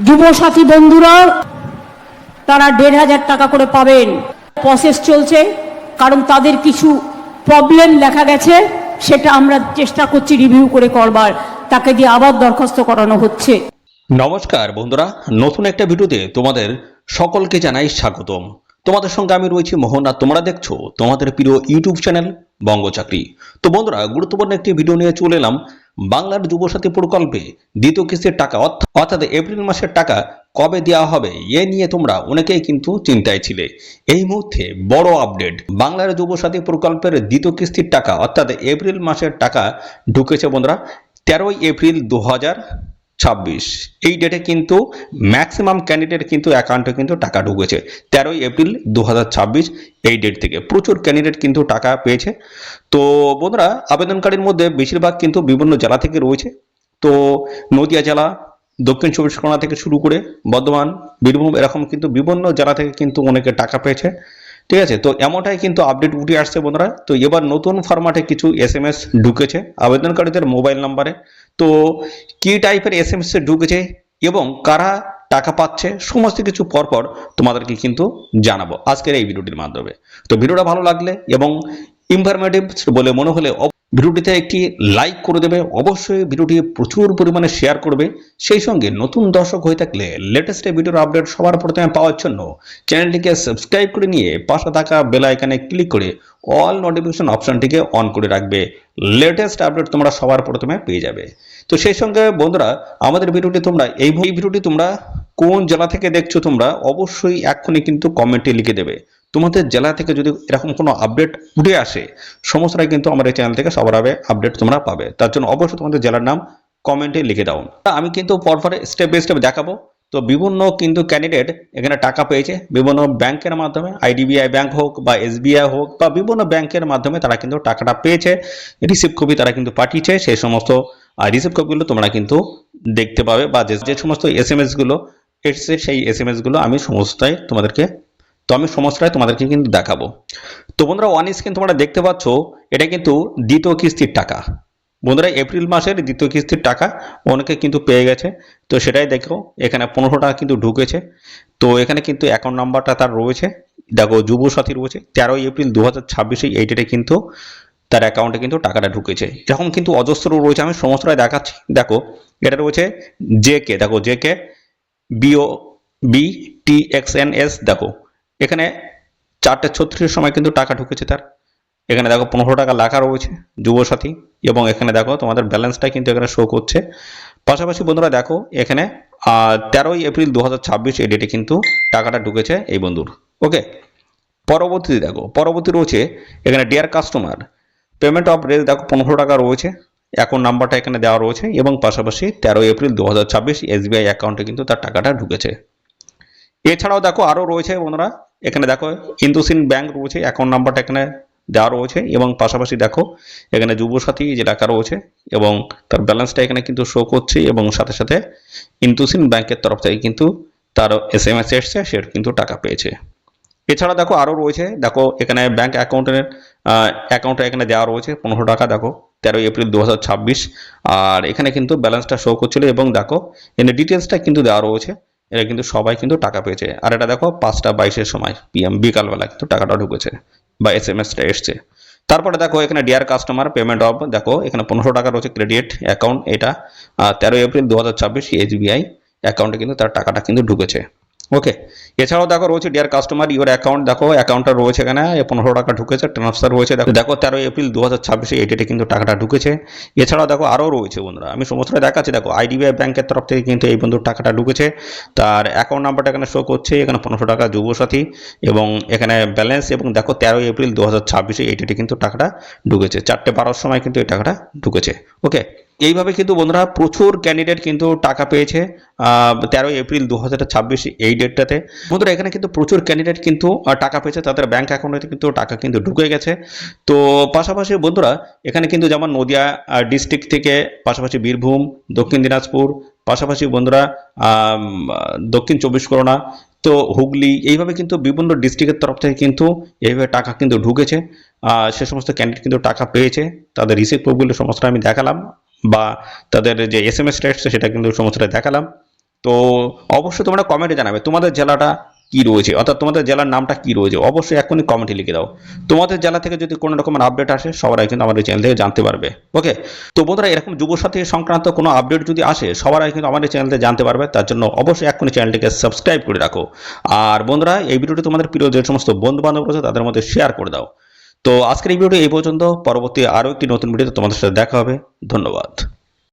যুবসাথী বন্ধুরা তারা ১,৫০০ টাকা করে পাবেন। প্রসেস চলছে, কারণ তাদের কিছু প্রবলেম দেখা গেছে, সেটা আমরা চেষ্টা করছি রিভিউ করে করবার, তাকে দিয়ে আবার দরখাস্ত করানো হচ্ছে। নমস্কার বন্ধুরা, নতুন একটা ভিডিওতে তোমাদের সকলকে জানাই স্বাগতম। তোমাদের সঙ্গে আমি রয়েছি মোহন, আর তোমরা দেখছো তোমাদের প্রিয় ইউটিউব চ্যানেল বঙ্গ চাকরি। তো বন্ধুরা, গুরুত্বপূর্ণ একটি ভিডিও নিয়ে চলে এলাম। বাংলার যুবসাথী প্রকল্পে দ্বিতীয় কিস্তির টাকা অর্থাৎ এপ্রিল মাসের টাকা কবে দেওয়া হবে এ নিয়ে তোমরা অনেকেই কিন্তু চিন্তায় ছিলে। এই মুহূর্তে বড় আপডেট, বাংলার যুবসাথী প্রকল্পের দ্বিতীয় কিস্তির টাকা অর্থাৎ এপ্রিল মাসের টাকা ঢুকেছে বন্ধুরা 13 এপ্রিল 2026। এই ডেটে কিন্তু ম্যাক্সিমাম ক্যান্ডিডেট কিন্তু অ্যাকাউন্টে কিন্তু টাকা ঢুকেছে 13 এপ্রিল 2026। এই ডেট থেকে প্রচুর ক্যান্ডিডেট কিন্তু টাকা পেয়েছে। তো বন্ধুরা, আবেদনকারীর মধ্যে বেশিরভাগ কিন্তু বিভিন্ন জেলা থেকে রয়েছে। তো নদিয়া জেলা, দক্ষিণ চব্বিশ পরগনা থেকে শুরু করে বর্ধমান, বীরভূম, এরকম কিন্তু বিভিন্ন জেলা থেকে কিন্তু অনেকে টাকা পেয়েছে। ঠিক আছে, তো এমনটাই কিন্তু আপডেট উঠে আসছে বন্ধুরা। তো এবার নতুন ফরম্যাটে কিছু SMS ঢুকেছে আবেদনকারীদের মোবাইল নাম্বারে। তো কি টাইপের SMS ঢুকেছে এবং কারা টাকা পাচ্ছে সমস্ত কিছু পরপর তোমাদেরকে কিন্তু জানাবো আজকের এই ভিডিওটির মাধ্যমে। তো ভিডিওটা ভালো লাগলে এবং ইনফরমেটিভ বলে মনে হলে ভিডিওটিতে একটি লাইক করে দেবে, অবশ্যই ভিডিওটি প্রচুর পরিমাণে শেয়ার করবে। সেই সঙ্গে নতুন দর্শক হয়ে থাকলে লেটেস্ট ভিডিওর আপডেট সবার প্রথমে পাওয়ার জন্য চ্যানেলটিকে সাবস্ক্রাইব করে নিয়ে পাশে থাকা বেল আইকনে ক্লিক করে অল নোটিফিকেশন অপশনটিকে অন করে রাখবে। লেটেস্ট আপডেট তোমরা সবার প্রথমে পেয়ে যাবে। তো সেই সঙ্গে বন্ধুরা, আমাদের ভিডিওটি তোমরা এই ভিডিওটি তোমরা কোন জেলা থেকে দেখছো তোমরা অবশ্যই এক্ষুনি কিন্তু কমেন্টে লিখে দেবে। তোমাদের জেলা থেকে যদি এরকম কোনো আপডেট উঠে আসে, সমস্তটাই কিন্তু আমার এই চ্যানেল থেকে সবার আগে আপডেট তোমরা পাবে। তার জন্য অবশ্যই তোমাদের জেলার নাম কমেন্টে লিখে দাও। আমি কিন্তু পরপর স্টেপ বাই স্টেপ দেখাবো। তো বিভিন্ন কিন্তু ক্যান্ডিডেট এখানে টাকা পেয়েছে বিভিন্ন ব্যাংকের মাধ্যমে, IDBI ব্যাংক হোক বা SBI হোক বা বিভিন্ন ব্যাংকের মাধ্যমে তারা কিন্তু টাকাটা পেয়েছে। রিসিপ্ট কপি তারা কিন্তু পাঠিয়েছে। সেই সমস্ত রিসিপ্ট কপিগুলো তোমরা কিন্তু দেখতে পাবে, বা যে সমস্ত SMS গুলো এসছে সেই SMS গুলো আমি সমস্তটাই তোমাদেরকে কিন্তু দেখাবো। তো বন্ধুরা, ওয়ান স্ক্রিন তোমরা দেখতে পাচ্ছ, এটা কিন্তু দ্বিতীয় কিস্তির টাকা। বন্ধুরা, এপ্রিল মাসের দ্বিতীয় কিস্তির টাকা অনেকে কিন্তু পেয়ে গেছে। তো সেটাই দেখো, এখানে 1500 টাকা কিন্তু ঢুকেছে। তো এখানে কিন্তু অ্যাকাউন্ট নাম্বারটা তার রয়েছে, দেখো যুবসাথী রয়েছে 13 এপ্রিল 2026 এই ডেটে কিন্তু তার অ্যাকাউন্টে কিন্তু টাকাটা ঢুকেছে। এরকম কিন্তু অজস্র রয়েছে, আমি সমস্তটাই দেখাচ্ছি। দেখো, এটা রয়েছে JK, দেখো JK BOBTXNS, দেখো এখানে 4:36 সময় কিন্তু টাকা ঢুকেছে তার। এখানে দেখো 1500 টাকা লেখা রয়েছে যুবসাথী, এবং এখানে দেখো তোমাদের ব্যালেন্সটা কিন্তু এখানে শো করছে। পাশাপাশি বন্ধুরা দেখো, এখানে 13 এপ্রিল 2026 এই ডেটে কিন্তু টাকাটা ঢুকেছে এই বন্ধুর। ওকে, পরবর্তীতে দেখো, পরবর্তী রয়েছে এখানে ডিয়ার কাস্টমার পেমেন্ট অফ রেজ, দেখো 1500 টাকা রয়েছে, অ্যাকাউন্ট নাম্বারটা এখানে দেওয়া রয়েছে, এবং পাশাপাশি 13 এপ্রিল 2026 SBI অ্যাকাউন্টে কিন্তু তার টাকাটা ঢুকেছে। এছাড়াও দেখো আরও রয়েছে বন্ধুরা, এখানে দেখো ইন্দুসিন ব্যাংক রয়েছে, অ্যাকাউন্ট নাম্বারটা এখানে দেওয়া রয়েছে, এবং পাশাপাশি দেখো এখানে যুবসাথী যে টাকা রয়েছে এবং তার ব্যালেন্সটা এখানে কিন্তু শো করছে, এবং সাথে সাথে ইন্দুসিন ব্যাংকের তরফ থেকে কিন্তু তার SMS এসছে, সে কিন্তু টাকা পেয়েছে। এছাড়া দেখো আরও রয়েছে, দেখো এখানে ব্যাংক অ্যাকাউন্টে এখানে দেওয়া রয়েছে 1500 টাকা, দেখো 13 এপ্রিল 2026, আর এখানে কিন্তু ব্যালেন্সটা শো করছিল, এবং দেখো এখানে ডিটেলসটা কিন্তু দেওয়া রয়েছে। এরা কিন্তু সবাই কিন্তু টাকা পেয়েছে। আর এটা দেখো 5:22 সময় PM বিকালবেলা কিন্তু টাকাটা ঢুকেছে বা SMS-টা এসছে। তারপরে দেখো এখানে ডিয়ার কাস্টমার পেমেন্ট অফ, দেখো এখানে 1500 টাকা রয়েছে ক্রেডিট অ্যাকাউন্ট, এটা 13 এপ্রিল 2026 SBI অ্যাকাউন্টে কিন্তু তার টাকাটা কিন্তু ঢুকেছে। ওকে, এছাড়াও দেখো রয়েছে ডিয়ার কাস্টমার ইউর অ্যাকাউন্ট, দেখো অ্যাকাউন্টটা রয়েছে এখানে 1500 টাকা ঢুকেছে, ট্রান্সফার রয়েছে, দেখো 13 এপ্রিল 2026 এই ডেটে কিন্তু টাকাটা ঢুকেছে। এছাড়াও দেখো আরও রয়েছে বন্ধুরা, আমি সমস্তটা দেখাচ্ছি। দেখো IDBI ব্যাংকের তরফ থেকে কিন্তু এই বন্ধুর টাকাটা ঢুকেছে, তার অ্যাকাউন্ট নাম্বারটা এখানে শো করছে, এখানে 1500 টাকা যুবসাথী, এবং এখানে ব্যালেন্স, এবং দেখো 13 এপ্রিল 2026 এই ডেটে কিন্তু টাকাটা ঢুকেছে, 4:12 সময় কিন্তু এই টাকাটা ঢুকেছে। ওকে, এইভাবে কিন্তু বন্ধুরা প্রচুর ক্যান্ডিডেট কিন্তু টাকা পেয়েছে 13 এপ্রিল 2026 এই ডেটটাতে। বন্ধুরা, এখানে কিন্তু প্রচুর ক্যান্ডিডেট কিন্তু টাকা পেয়েছে, তাদের ব্যাংক অ্যাকাউন্টে কিন্তু টাকা কিন্তু ঢুকে গেছে। তো পাশাপাশি বন্ধুরা, এখানে কিন্তু যেমন নদিয়া ডিস্ট্রিক্ট থেকে, পাশাপাশি বীরভূম, দক্ষিণ দিনাজপুর, পাশাপাশি বন্ধুরা দক্ষিণ চব্বিশ পরগনা, তো হুগলি, এইভাবে কিন্তু বিভিন্ন ডিস্ট্রিক্টের তরফ থেকে কিন্তু এইভাবে টাকা কিন্তু ঢুকেছে। সে সমস্ত ক্যান্ডিডেট কিন্তু টাকা পেয়েছে, তাদের রিসিপ্টগুলো সমস্তটা আমি দেখালাম, বা তাদের যে SMS এসছে সেটা কিন্তু সমস্তটা দেখালাম। তো অবশ্যই তোমরা কমেন্টে জানাবে তোমাদের জেলাটা কি রয়েছে, অর্থাৎ তোমাদের জেলার নামটা কি রয়েছে, অবশ্যই এখনই কমেন্টে লিখে দাও। তোমাদের জেলা থেকে যদি কোনো রকমের আপডেট আসে সবার আগে কিন্তু আমাদের চ্যানেল থেকে জানতে পারবে। ওকে, তো বন্ধুরা এরকম যুবসাথী সংক্রান্ত কোনো আপডেট যদি আসে সবার আগে কিন্তু আমাদের চ্যানেল থেকে জানতে পারবে। তার জন্য অবশ্যই এখনই চ্যানেলটিকে সাবস্ক্রাইব করে রাখো। আর বন্ধুরা এই ভিডিওটি তোমাদের প্রিয় যে সমস্ত বন্ধু বান্ধব রয়েছে তাদের মধ্যে শেয়ার করে দাও। তো আজকের এই ভিডিওটি এই পর্যন্ত, পরবর্তী আরও একটি নতুন ভিডিওতে তোমাদের সাথে দেখা হবে। ধন্যবাদ।